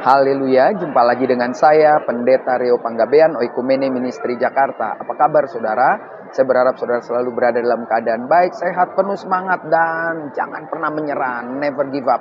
Haleluya, jumpa lagi dengan saya, Pendeta Rio Panggabean, Oikumene Ministry Jakarta. Apa kabar saudara? Saya berharap saudara selalu berada dalam keadaan baik, sehat, penuh semangat, dan jangan pernah menyerah, never give up.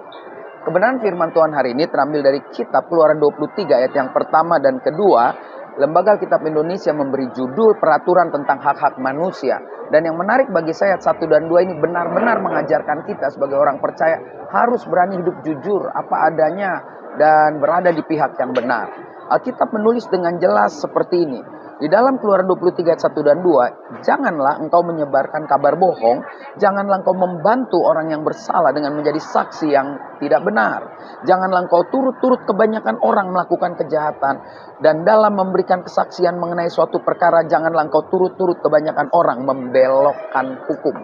Kebenaran firman Tuhan hari ini terambil dari kitab Keluaran 23 ayat yang pertama dan kedua. Lembaga Kitab Indonesia memberi judul Peraturan tentang Hak-Hak Manusia. Dan yang menarik bagi saya ayat 1 dan 2 ini benar-benar mengajarkan kita sebagai orang percaya harus berani hidup jujur apa adanya dan berada di pihak yang benar. Alkitab menulis dengan jelas seperti ini. Di dalam Keluaran 23 ayat 1 dan 2, janganlah engkau menyebarkan kabar bohong, janganlah engkau membantu orang yang bersalah dengan menjadi saksi yang tidak benar. Janganlah engkau turut-turut kebanyakan orang melakukan kejahatan, dan dalam memberikan kesaksian mengenai suatu perkara, janganlah engkau turut-turut kebanyakan orang membelokkan hukum.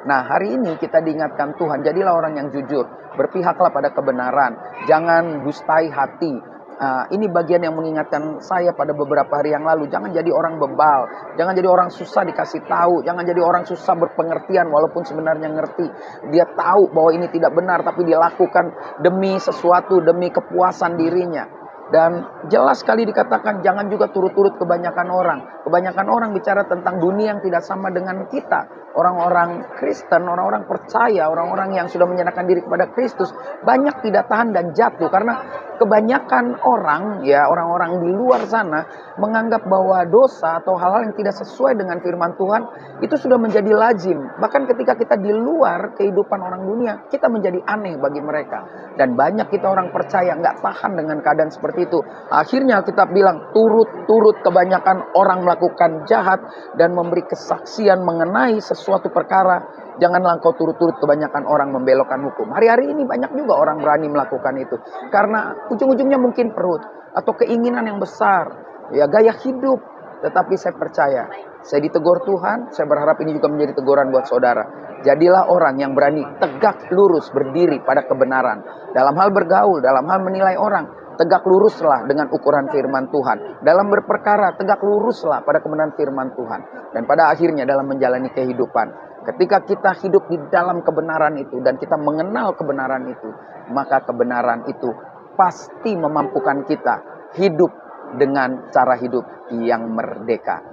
Nah, hari ini kita diingatkan Tuhan, jadilah orang yang jujur, berpihaklah pada kebenaran, jangan dustai hati. Ini bagian yang mengingatkan saya pada beberapa hari yang lalu. Jangan jadi orang bebal, jangan jadi orang susah dikasih tahu, jangan jadi orang susah berpengertian walaupun sebenarnya ngerti. Dia tahu bahwa ini tidak benar tapi dia lakukan demi sesuatu, demi kepuasan dirinya. Dan jelas sekali dikatakan jangan juga turut-turut kebanyakan orang. Kebanyakan orang bicara tentang dunia yang tidak sama dengan kita. Orang-orang Kristen, orang-orang percaya, orang-orang yang sudah menyerahkan diri kepada Kristus banyak tidak tahan dan jatuh karena kebanyakan orang, ya orang-orang di luar sana menganggap bahwa dosa atau hal-hal yang tidak sesuai dengan firman Tuhan itu sudah menjadi lazim. Bahkan ketika kita di luar kehidupan orang dunia, kita menjadi aneh bagi mereka. Dan banyak kita orang percaya nggak tahan dengan keadaan seperti itu. Akhirnya kita bilang turut-turut kebanyakan orang melakukan jahat dan memberi kesaksian mengenai sesuatu perkara. Janganlah engkau turut-turut kebanyakan orang membelokkan hukum. Hari-hari ini banyak juga orang berani melakukan itu. Karena ujung-ujungnya mungkin perut atau keinginan yang besar. Ya gaya hidup. Tetapi saya percaya, saya ditegur Tuhan, saya berharap ini juga menjadi teguran buat saudara. Jadilah orang yang berani tegak lurus berdiri pada kebenaran. Dalam hal bergaul, dalam hal menilai orang, tegak luruslah dengan ukuran firman Tuhan. Dalam berperkara, tegak luruslah pada kebenaran firman Tuhan. Dan pada akhirnya dalam menjalani kehidupan, ketika kita hidup di dalam kebenaran itu dan kita mengenal kebenaran itu, maka kebenaran itu pasti memampukan kita hidup dengan cara hidup yang merdeka.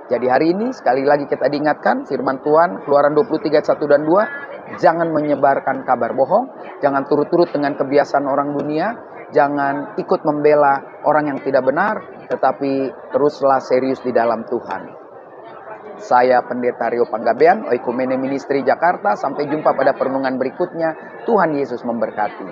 Jadi hari ini sekali lagi kita diingatkan firman Tuhan Keluaran 23 ayat 1 dan 2, jangan menyebarkan kabar bohong, jangan turut-turut dengan kebiasaan orang dunia, jangan ikut membela orang yang tidak benar, tetapi teruslah serius di dalam Tuhan. Saya Pendeta Rio Panggabean, Oikumene Ministry Jakarta. Sampai jumpa pada perenungan berikutnya. Tuhan Yesus memberkati.